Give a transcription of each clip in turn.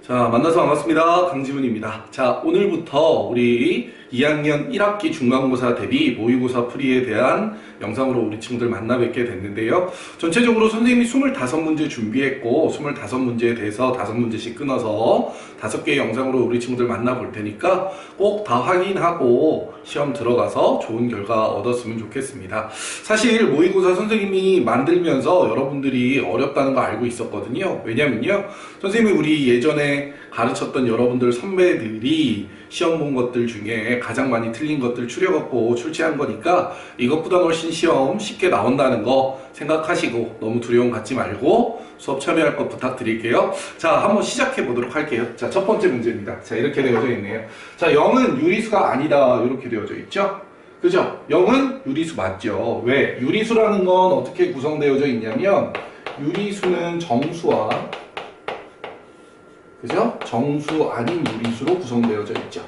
자, 만나서 반갑습니다. 강지훈입니다. 자, 오늘부터 우리 2학년 1학기 중간고사 대비 모의고사 풀이에 대한 영상으로 우리 친구들 만나 뵙게 됐는데요. 전체적으로 선생님이 25문제 준비했고 25문제에 대해서 5문제씩 끊어서 5개의 영상으로 우리 친구들 만나 볼 테니까 꼭 다 확인하고 시험 들어가서 좋은 결과 얻었으면 좋겠습니다. 사실 모의고사 선생님이 만들면서 여러분들이 어렵다는 거 알고 있었거든요. 왜냐면요, 선생님이 우리 예전에 가르쳤던 여러분들 선배들이 시험 본 것들 중에 가장 많이 틀린 것들 추려갖고 출제한 거니까 이것보다 훨씬 시험 쉽게 나온다는 거 생각하시고 너무 두려움 갖지 말고 수업 참여할 것 부탁드릴게요. 자, 한번 시작해 보도록 할게요. 자, 첫 번째 문제입니다. 자, 이렇게 되어져 있네요. 자, 0은 유리수가 아니다, 이렇게 되어져 있죠? 그죠? 0은 유리수 맞죠? 왜? 유리수라는 건 어떻게 구성되어져 있냐면 유리수는 정수와, 그죠? 정수 아닌 유리수로 구성되어져 있죠.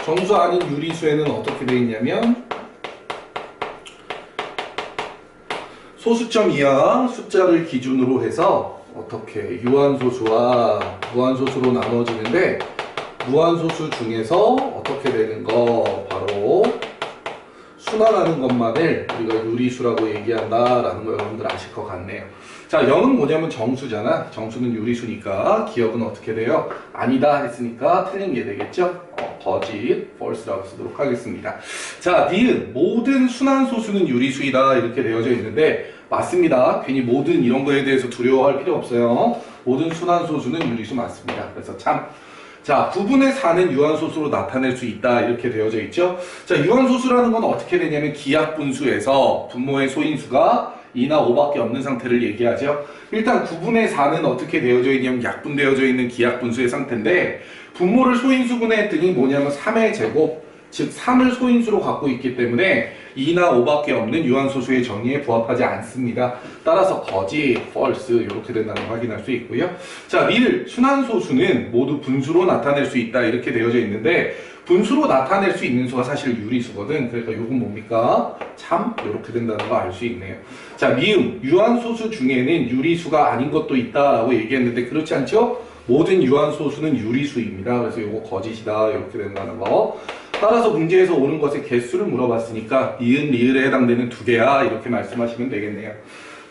정수 아닌 유리수에는 어떻게 되어 있냐면 소수점 이하 숫자를 기준으로 해서 어떻게 유한소수와 무한소수로 나눠지는데, 무한소수 중에서 어떻게 되는 거, 바로 순환하는 것만을 우리가 유리수라고 얘기한다라는 거 여러분들 아실 것 같네요. 자, 0은 뭐냐면 정수잖아. 정수는 유리수니까 기억은 어떻게 돼요? 아니다 했으니까 틀린 게 되겠죠? 거짓, false라고 쓰도록 하겠습니다. 자, 니은 모든 순환소수는 유리수이다, 이렇게 되어져 있는데 맞습니다. 괜히 모든 이런 거에 대해서 두려워할 필요 없어요. 모든 순환소수는 유리수 맞습니다. 그래서 참. 자, 9분의 4는 유한소수로 나타낼 수 있다, 이렇게 되어져 있죠. 자, 유한소수라는 건 어떻게 되냐면 기하분수에서 분모의 소인수가 2나 5밖에 없는 상태를 얘기하죠. 일단 9분의 4는 어떻게 되어져 있냐면 약분되어져 있는 기하분수의 상태인데, 분모를 소인수분해 했더니 뭐냐면 3의 제곱, 즉 3을 소인수로 갖고 있기 때문에 2나 5밖에 없는 유한소수의 정의에 부합하지 않습니다. 따라서 거짓, false 이렇게 된다는 걸 확인할 수 있고요. 자, 리을 순환소수는 모두 분수로 나타낼 수 있다, 이렇게 되어져 있는데 분수로 나타낼 수 있는 수가 사실 유리수거든. 그러니까 이건 뭡니까? 참, 이렇게 된다는 거 알 수 있네요. 자, 미음 유한소수 중에는 유리수가 아닌 것도 있다라고 얘기했는데 그렇지 않죠? 모든 유한소수는 유리수입니다. 그래서 이거 거짓이다, 이렇게 된다는 거. 따라서 문제에서 옳은 것의 개수를 물어봤으니까 니은, 리을에 해당되는 2개야, 이렇게 말씀하시면 되겠네요.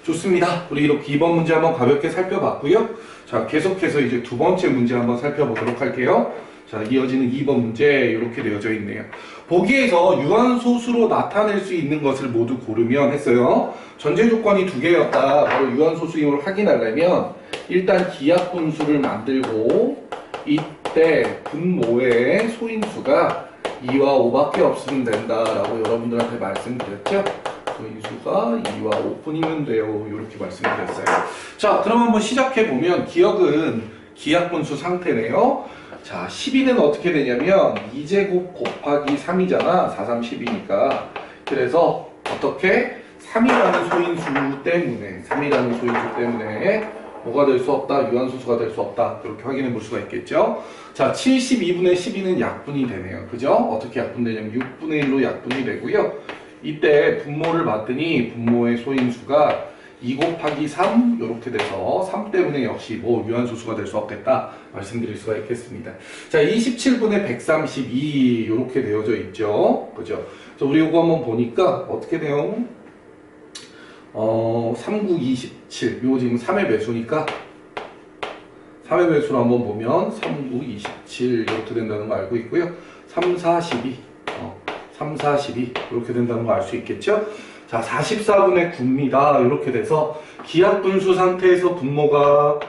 좋습니다. 우리 이렇게 2번 문제 한번 가볍게 살펴봤고요. 자, 계속해서 이제 두 번째 문제 한번 살펴보도록 할게요. 자, 이어지는 2번 문제 이렇게 되어져 있네요. 보기에서 유한소수로 나타낼 수 있는 것을 모두 고르면 했어요. 전제 조건이 2개였다. 바로 유한소수임을 확인하려면 일단 기하분수를 만들고 이때 분모의 소인수가 2와 5밖에 없으면 된다라고 여러분들한테 말씀드렸죠. 소인수가 2와 5뿐이면 돼요, 이렇게 말씀드렸어요. 자, 그럼 한번 시작해보면 기억은 기하분수 상태네요. 자, 12는 어떻게 되냐면 2제곱 곱하기 3이잖아. 4, 3, 12니까. 그래서 어떻게? 3이라는 소인수 때문에 뭐가 될 수 없다? 유한소수가 될 수 없다. 이렇게 확인해 볼 수가 있겠죠. 자, 72분의 12는 약분이 되네요. 그죠? 어떻게 약분되냐면 6분의 1로 약분이 되고요. 이때 분모를 봤더니 분모의 소인수가 2 곱하기 3 이렇게 돼서 3 때문에 역시 뭐 유한소수가 될 수 없겠다 말씀드릴 수가 있겠습니다. 자, 27분의 132 이렇게 되어져 있죠. 그죠? 그래서 우리 이거 한번 보니까 어떻게 돼요? 3, 9, 27 이거 지금 3의 배수니까 3의 배수로 한번 보면 3, 9, 27 이렇게 된다는 거 알고 있고요. 3, 4, 12 3, 4, 12 이렇게 된다는 거 알 수 있겠죠? 자, 44분의 9입니다. 이렇게 돼서 기하분수 상태에서 분모가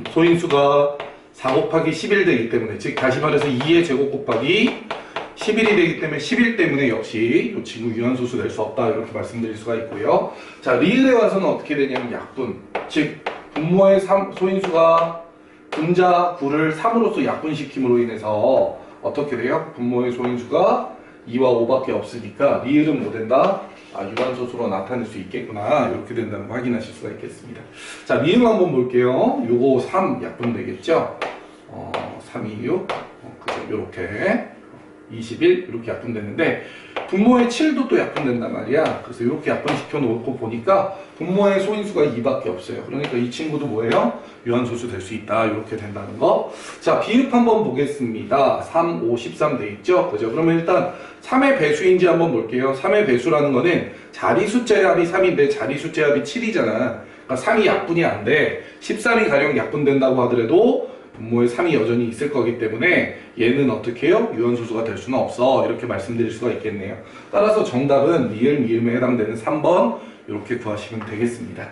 소인수가 4 곱하기 11 되기 때문에, 즉 다시 말해서 2의 제곱 곱하기 11이 되기 때문에 11 때문에 역시 이 친구 유한소수 될 수 없다, 이렇게 말씀드릴 수가 있고요. 자, 리을에 와서는 어떻게 되냐면 약분, 즉 분모의 소인수가 분자 9를 3으로서 약분시킴으로 인해서 어떻게 돼요? 분모의 소인수가 2와 5밖에 없으니까 리을은 뭐 된다? 유한소수로 나타낼 수 있겠구나, 이렇게 된다는 거 확인하실 수가 있겠습니다. 자, 미음 한번 볼게요. 요거 3 약분 되겠죠? 3, 2, 6 그죠? 요렇게 21 이렇게 약분되는데 분모의 7도 또 약분된단 말이야. 그래서 이렇게 약분시켜 놓고 보니까 분모의 소인수가 2밖에 없어요. 그러니까 이 친구도 뭐예요? 유한소수 될 수 있다. 이렇게 된다는 거. 자, 비읍 한번 보겠습니다. 3, 5, 13 돼 있죠? 그죠? 그러면 일단 3의 배수인지 한번 볼게요. 3의 배수라는 거는 자리 숫자의 합이 3인데 자리 숫자의 합이 7이잖아. 그러니까 3이 약분이 안 돼. 13이 가령 약분된다고 하더라도 분모에 3이 여전히 있을 거기 때문에 얘는 어떻게 해요? 유한소수가 될 수는 없어. 이렇게 말씀드릴 수가 있겠네요. 따라서 정답은 리을 미음에 해당되는 3번 이렇게 구하시면 되겠습니다.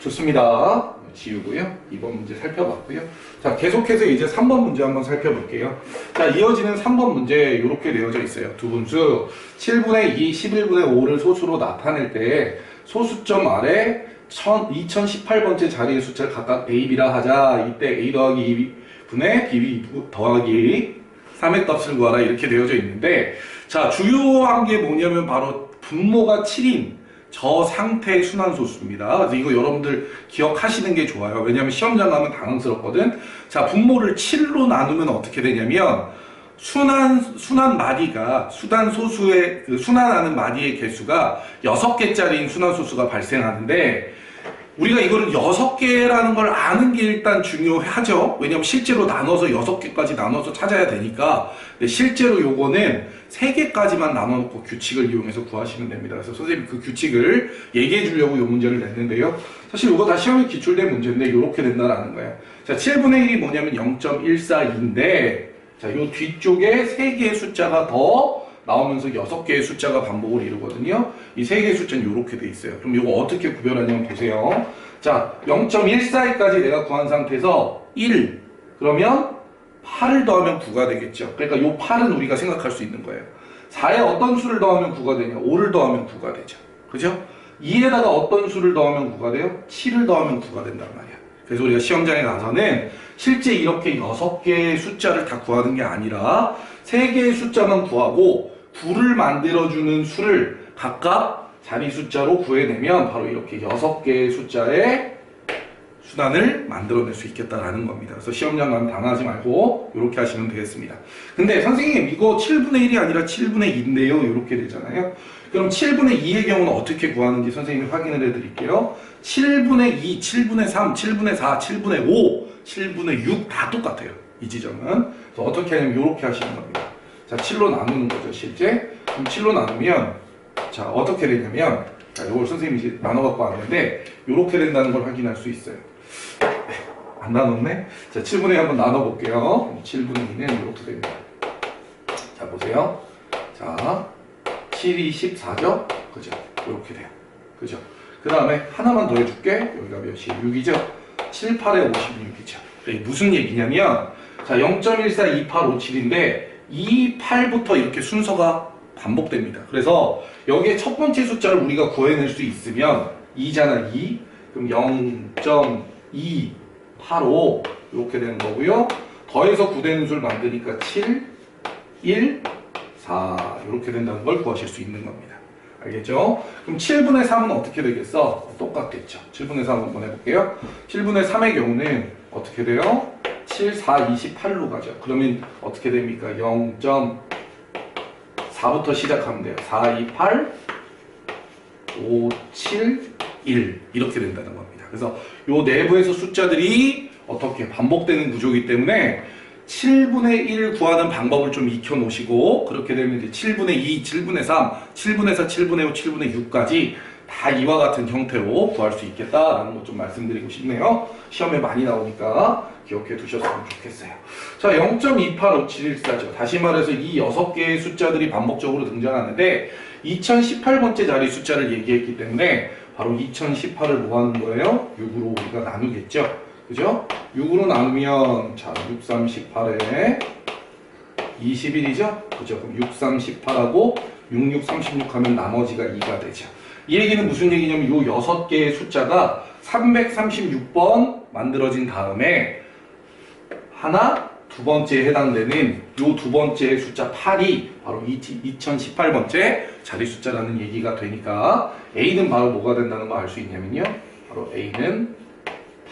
좋습니다. 지우고요. 2번 문제 살펴봤고요. 자, 계속해서 이제 3번 문제 한번 살펴볼게요. 자, 이어지는 3번 문제 이렇게 되어져 있어요. 두 분수 7분의 2, 11분의 5를 소수로 나타낼 때 소수점 아래 2018번째 자리의 숫자를 각각 A, B라 하자. 이때 A 더하기 2분의 B 더하기 3의 값을 구하라 이렇게 되어져 있는데, 자, 주요한 게 뭐냐면 바로 분모가 7인 저 상태의 순환소수입니다. 그래서 이거 여러분들 기억하시는 게 좋아요. 왜냐면 시험장 가면 당황스럽거든. 자, 분모를 7로 나누면 어떻게 되냐면 순환 마디가 순환소수의 순환하는 마디의 개수가 6개짜리인 순환소수가 발생하는데, 우리가 이거를 6개라는 걸 아는 게 일단 중요하죠. 왜냐면 실제로 나눠서 6개까지 나눠서 찾아야 되니까. 근데 실제로 요거는 3개까지만 나눠놓고 규칙을 이용해서 구하시면 됩니다. 그래서 선생님이 그 규칙을 얘기해 주려고 요 문제를 냈는데요. 사실 요거 다 시험에 기출된 문제인데 요렇게 된다라는 거예요. 자, 7분의 1이 뭐냐면 0.142인데, 자, 요 뒤쪽에 3개의 숫자가 더 나오면서 6개의 숫자가 반복을 이루거든요. 이 3개의 숫자는 이렇게 돼 있어요. 그럼 이거 어떻게 구별하냐면 보세요. 자, 0.142까지 내가 구한 상태에서 1, 그러면 8을 더하면 9가 되겠죠. 그러니까 이 8은 우리가 생각할 수 있는 거예요. 4에 어떤 수를 더하면 9가 되냐? 5를 더하면 9가 되죠. 그죠? 2에다가 어떤 수를 더하면 9가 돼요? 7을 더하면 9가 된단 말이야. 그래서 우리가 시험장에 가서는 실제 이렇게 6개의 숫자를 다 구하는 게 아니라 3개의 숫자만 구하고 9를 만들어주는 수를 각각 자리 숫자로 구해내면 바로 이렇게 6개의 숫자의 순환을 만들어낼 수 있겠다라는 겁니다. 그래서 시험장 가면 당하지 말고 이렇게 하시면 되겠습니다. 근데 선생님 이거 7분의 1이 아니라 7분의 2인데요. 이렇게 되잖아요. 그럼 7분의 2의 경우는 어떻게 구하는지 선생님이 확인을 해드릴게요. 7분의 2, 7분의 3, 7분의 4, 7분의 5, 7분의 6 다 똑같아요. 이 지점은. 그래서 어떻게 하냐면 이렇게 하시는 겁니다. 자, 7로 나누는 거죠, 실제. 그럼 7로 나누면, 자, 어떻게 되냐면, 자, 이걸 선생님이 나눠갖고 왔는데, 이렇게 된다는 걸 확인할 수 있어요. 안 나눴네? 자, 7분의 2 한번 나눠볼게요. 7분의 2는 이렇게 됩니다. 자, 보세요. 자, 7이 14죠? 그죠? 이렇게 돼요. 그죠? 그 다음에 하나만 더 해줄게. 여기가 몇이? 6이죠? 7, 8에 56이죠. 이게 무슨 얘기냐면, 자, 0.14, 28, 57인데, 2, 8부터 이렇게 순서가 반복됩니다. 그래서 여기에 첫 번째 숫자를 우리가 구해낼 수 있으면 2잖아, 2. 그럼 0.285 이렇게 되는 거고요. 더해서 9되는 수를 만드니까 7, 1, 4 이렇게 된다는 걸 구하실 수 있는 겁니다. 알겠죠? 그럼 7분의 3은 어떻게 되겠어? 똑같겠죠. 7분의 3 한번 해볼게요. 7분의 3의 경우는 어떻게 돼요? 7, 4, 28로 가죠. 그러면 어떻게 됩니까? 0.4부터 시작하면 돼요. 4, 2, 8, 5, 7, 1 이렇게 된다는 겁니다. 그래서 요 내부에서 숫자들이 어떻게 반복되는 구조이기 때문에 7분의 1을 구하는 방법을 좀 익혀 놓으시고, 그렇게 되면 이제 7분의 2, 7분의 3, 7분의 4, 7분의 5, 7분의 6까지 다 이와 같은 형태로 구할 수 있겠다라는 것 좀 말씀드리고 싶네요. 시험에 많이 나오니까 기억해 두셨으면 좋겠어요. 자, 0.2857114죠. 다시 말해서 이 6개의 숫자들이 반복적으로 등장하는데 2018번째 자리 숫자를 얘기했기 때문에 바로 2018을 뭐 하는 거예요? 6으로 우리가 나누겠죠. 그죠? 6으로 나누면, 자, 6, 3, 18에 21이죠? 그죠? 그럼 6, 3, 18하고 6, 6, 36 하면 나머지가 2가 되죠. 이 얘기는 무슨 얘기냐면 요 6개의 숫자가 336번 만들어진 다음에 하나, 두 번째에 해당되는 요 두 번째 숫자 8이 바로 2018번째 자리 숫자라는 얘기가 되니까 A는 바로 뭐가 된다는 거 알 수 있냐면요. 바로 A는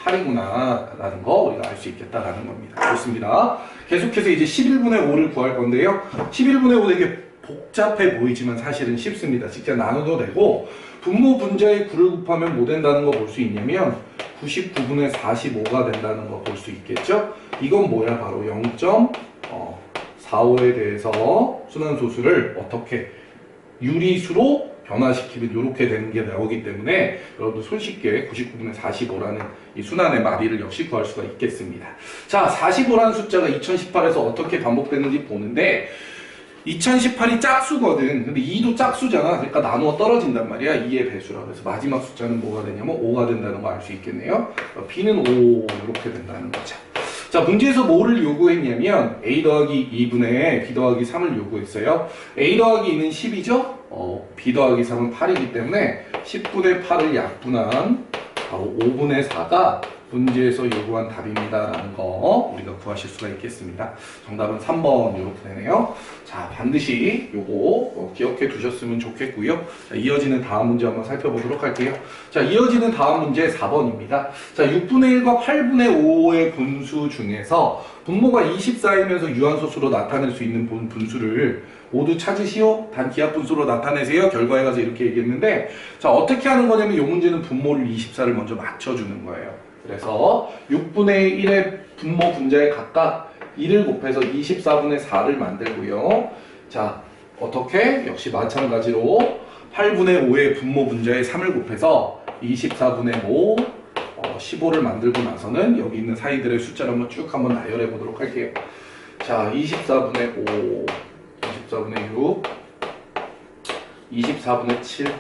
8이구나 라는 거 우리가 알 수 있겠다라는 겁니다. 좋습니다. 계속해서 이제 11분의 5를 구할 건데요. 11분의 5 되게 복잡해 보이지만 사실은 쉽습니다. 직접 나눠도 되고, 분모 분자의 9를 곱하면 뭐 된다는 거 볼 수 있냐면 99분의 45가 된다는 거 볼 수 있겠죠. 이건 뭐야? 바로 0.45에 대해서 순환소수를 어떻게 유리수로 변화시키면 이렇게 되는 게 나오기 때문에 여러분들 손쉽게 99분의 45라는 이 순환의 마리를 역시 구할 수가 있겠습니다. 자, 45라는 숫자가 2018에서 어떻게 반복되는지 보는데, 2018이 짝수거든. 근데 2도 짝수잖아. 그러니까 나누어 떨어진단 말이야. 2의 배수라. 그래서 마지막 숫자는 뭐가 되냐면 5가 된다는 거 알 수 있겠네요. B는 5 이렇게 된다는 거죠. 자, 문제에서 뭐를 요구했냐면 A 더하기 2분의 B 더하기 3을 요구했어요. A 더하기 2는 10이죠? B 더하기 3은 8이기 때문에 10분의 8을 약분한 바로 5분의 4가 문제에서 요구한 답입니다 라는 거 우리가 구하실 수가 있겠습니다. 정답은 3번 이렇게 되네요. 자, 반드시 요거 기억해 두셨으면 좋겠고요. 자, 이어지는 다음 문제 한번 살펴보도록 할게요. 자, 이어지는 다음 문제 4번입니다. 자, 6분의 1과 8분의 5의 분수 중에서 분모가 24이면서 유한소수로 나타낼 수 있는 분수를 모두 찾으시오. 단 기하분수로 나타내세요. 결과에 가서 이렇게 얘기했는데, 자, 어떻게 하는 거냐면 이 문제는 분모를 24를 먼저 맞춰주는 거예요. 그래서 6분의 1의 분모 분자에 각각 1을 곱해서 24분의 4를 만들고요. 자, 어떻게? 역시 마찬가지로 8분의 5의 분모 분자에 3을 곱해서 24분의 5, 15를 만들고 나서는 여기 있는 사이들의 숫자를 한번 쭉 한번 나열해 보도록 할게요. 자, 24분의 5, 24분의 6, 24분의 7,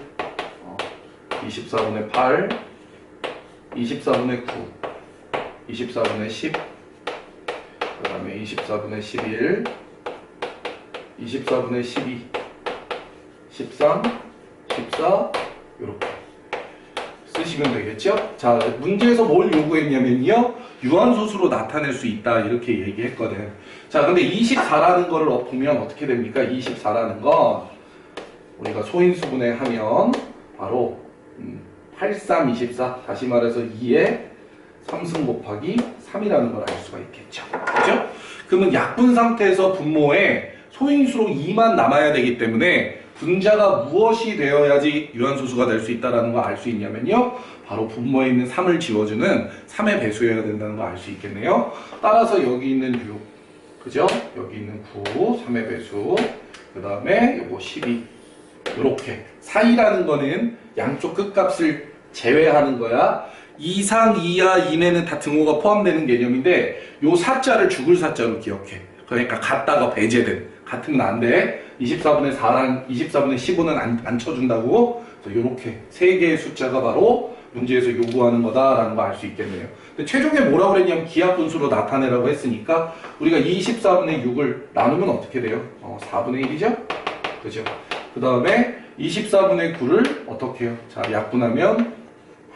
24분의 8, 24분의 9, 24분의 10, 그 다음에 24분의 11, 24분의 12, 13, 14 이렇게 쓰시면 되겠죠? 자, 문제에서 뭘 요구했냐면요, 유한소수로 나타낼 수 있다 이렇게 얘기했거든. 자, 근데 24라는 거를 보면 어떻게 됩니까? 24라는 건 우리가 소인수분해 하면 바로 8, 3, 24, 다시 말해서 2에 3승 곱하기 3이라는 걸 알 수가 있겠죠. 그죠? 그러면 약분 상태에서 분모에 소인수로 2만 남아야 되기 때문에 분자가 무엇이 되어야지 유한소수가 될 수 있다는 걸 알 수 있냐면요, 바로 분모에 있는 3을 지워주는 3의 배수여야 된다는 걸 알 수 있겠네요. 따라서 여기 있는 6, 그죠? 여기 있는 9, 3의 배수, 그 다음에 요거 12, 이렇게 4이라는 거는 양쪽 끝값을 제외하는 거야. 이상, 이하, 이내는 다 등호가 포함되는 개념인데 요 4자를 죽을 4자로 기억해. 그러니까 같다가 배제된, 같으면 안 돼. 24분의 4랑 24분의 15는 안 쳐준다고. 이렇게 세 개의 숫자가 바로 문제에서 요구하는 거다라는 거 알 수 있겠네요. 근데 최종에 뭐라고 그랬냐면 기하분수로 나타내라고 했으니까 우리가 24분의 6을 나누면 어떻게 돼요? 4분의 1이죠? 그죠? 그 다음에 24분의 9를 어떻게 해요? 자, 약분하면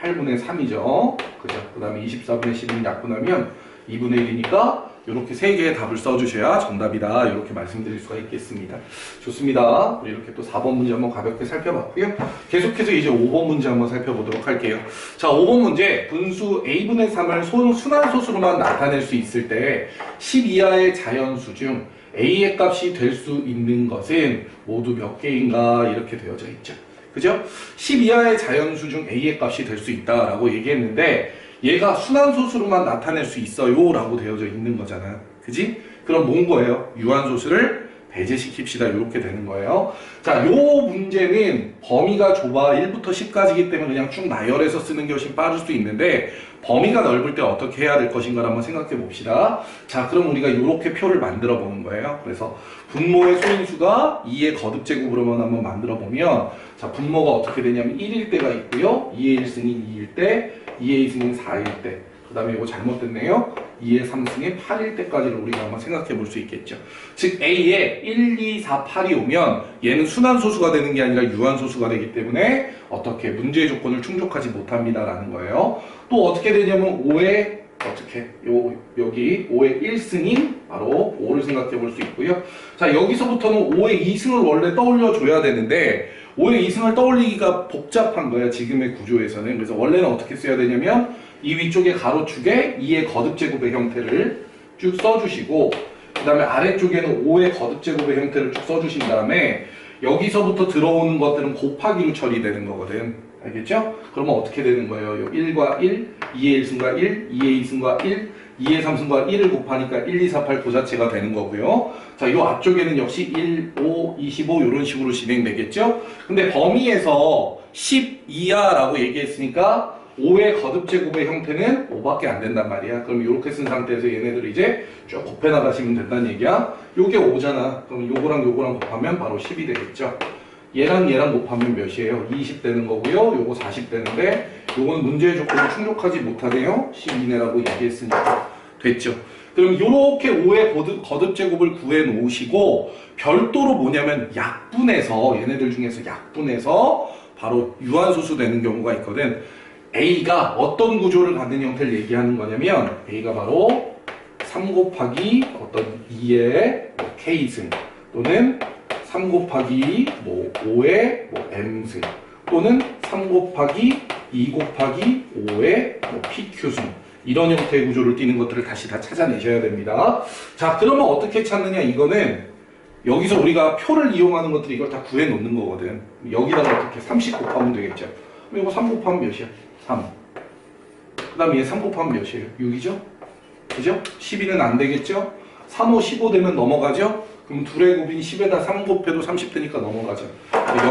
8분의 3이죠. 그죠? 그 다음에 24분의 10을 약분하면 2분의 1이니까 이렇게 세 개의 답을 써주셔야 정답이다. 이렇게 말씀드릴 수가 있겠습니다. 좋습니다. 우리 이렇게 또 4번 문제 한번 가볍게 살펴봤고요. 계속해서 이제 5번 문제 한번 살펴보도록 할게요. 자, 5번 문제. 분수 a분의 3을 순환소수로만 나타낼 수 있을 때 10 이하의 자연수 중 a의 값이 될 수 있는 것은 모두 몇 개인가 이렇게 되어져 있죠. 그죠? 10 이하의 자연수 중 a의 값이 될 수 있다라고 얘기했는데 얘가 순환소수로만 나타낼 수 있어요 라고 되어져 있는 거잖아. 그지? 그럼 뭔 거예요? 유한소수를 배제시킵시다. 이렇게 되는 거예요. 자, 요 문제는 범위가 좁아 1부터 10까지이기 때문에 그냥 쭉 나열해서 쓰는 것이 빠를 수 있는데 범위가 넓을 때 어떻게 해야 될 것인가를 한번 생각해 봅시다. 자, 그럼 우리가 이렇게 표를 만들어 보는 거예요. 그래서 분모의 소인수가 2의 거듭제곱으로만 한번 만들어 보면, 자, 분모가 어떻게 되냐면 1일 때가 있고요. 2의 1승인 2일 때, 2의 2승인 4일 때, 그 다음에 이거 잘못됐네요. 2의 3승인 8일 때까지를 우리가 한번 생각해 볼 수 있겠죠. 즉 A에 1, 2, 4, 8이 오면 얘는 순환소수가 되는 게 아니라 유한소수가 되기 때문에 어떻게 문제의 조건을 충족하지 못합니다라는 거예요. 또 어떻게 되냐면 5의 어떻게 여기 5의 1승인 바로 5를 생각해 볼 수 있고요. 자, 여기서부터는 5의 2승을 원래 떠올려 줘야 되는데 5의 2승을 떠올리기가 복잡한 거야, 지금의 구조에서는. 그래서 원래는 어떻게 써야 되냐면 이 위쪽에 가로축에 2의 거듭제곱의 형태를 쭉 써주시고 그 다음에 아래쪽에는 5의 거듭제곱의 형태를 쭉 써주신 다음에 여기서부터 들어오는 것들은 곱하기로 처리되는 거거든. 알겠죠? 그러면 어떻게 되는 거예요? 1과 1, 2의 1승과 1, 2의 2승과 1, 2의 3승과 1을 곱하니까 1, 2, 4, 8 그 자체가 되는 거고요. 자, 요 앞쪽에는 역시 1, 5, 25 이런 식으로 진행되겠죠? 근데 범위에서 10 이하라고 얘기했으니까 5의 거듭제곱의 형태는 5밖에 안 된단 말이야. 그럼 이렇게 쓴 상태에서 얘네들 이제 쭉 곱해 나가시면 된다는 얘기야. 요게 5잖아. 그럼 요거랑 요거랑 곱하면 바로 10이 되겠죠. 얘랑 얘랑 곱하면 몇이에요? 20 되는 거고요. 요거 40 되는데 요거는 문제의 조건을 충족하지 못하네요. 12네라고 얘기했으니까 됐죠. 그럼 요렇게 5의 거듭제곱을 구해 놓으시고 별도로 뭐냐면 약분해서 얘네들 중에서 약분해서 바로 유한소수 되는 경우가 있거든. A가 어떤 구조를 갖는 형태를 얘기하는 거냐면 A가 바로 3 곱하기 어떤 2의 K승 또는 3 곱하기 5의 M승 또는 3 곱하기 2 곱하기 5의 PQ승 이런 형태의 구조를 띠는 것들을 다시 다 찾아내셔야 됩니다. 자, 그러면 어떻게 찾느냐 이거는 여기서 우리가 표를 이용하는 것들이 이걸 다 구해 놓는 거거든. 여기다가 어떻게 30 곱하면 되겠죠. 그럼 이거 3 곱하면 몇이야? 3. 그 다음에 얘 3 곱하면 몇이에요? 6이죠? 그죠? 12는 안 되겠죠? 3, 5, 15 되면 넘어가죠? 그럼 둘의 곱인 10에다 3 곱해도 30 되니까 넘어가죠.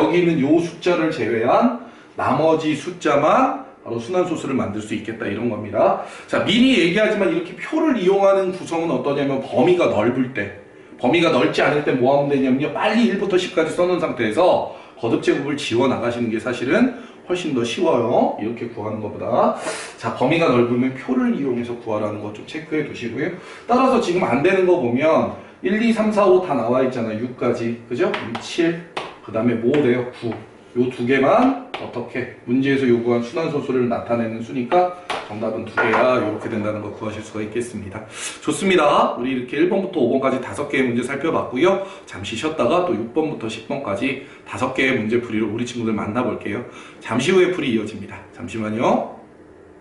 여기 있는 요 숫자를 제외한 나머지 숫자만 바로 순환소수를 만들 수 있겠다 이런 겁니다. 자, 미리 얘기하지만 이렇게 표를 이용하는 구성은 어떠냐면 범위가 넓을 때 범위가 넓지 않을 때 뭐 하면 되냐면요. 빨리 1부터 10까지 써놓은 상태에서 거듭제곱을 지워 나가시는 게 사실은 훨씬 더 쉬워요. 이렇게 구하는 것보다. 자, 범위가 넓으면 표를 이용해서 구하라는 거 좀 체크해 두시고요. 따라서 지금 안 되는 거 보면 1, 2, 3, 4, 5 다 나와 있잖아요. 6까지. 그죠? 7. 그 다음에 뭐 돼요? 9. 요 두 개만 어떻게 문제에서 요구한 순환소수를 나타내는 수니까 정답은 2개야. 이렇게 된다는 거 구하실 수가 있겠습니다. 좋습니다. 우리 이렇게 1번부터 5번까지 5개의 문제 살펴봤고요. 잠시 쉬었다가 또 6번부터 10번까지 5개의 문제 풀이로 우리 친구들 만나볼게요. 잠시 후에 풀이 이어집니다. 잠시만요.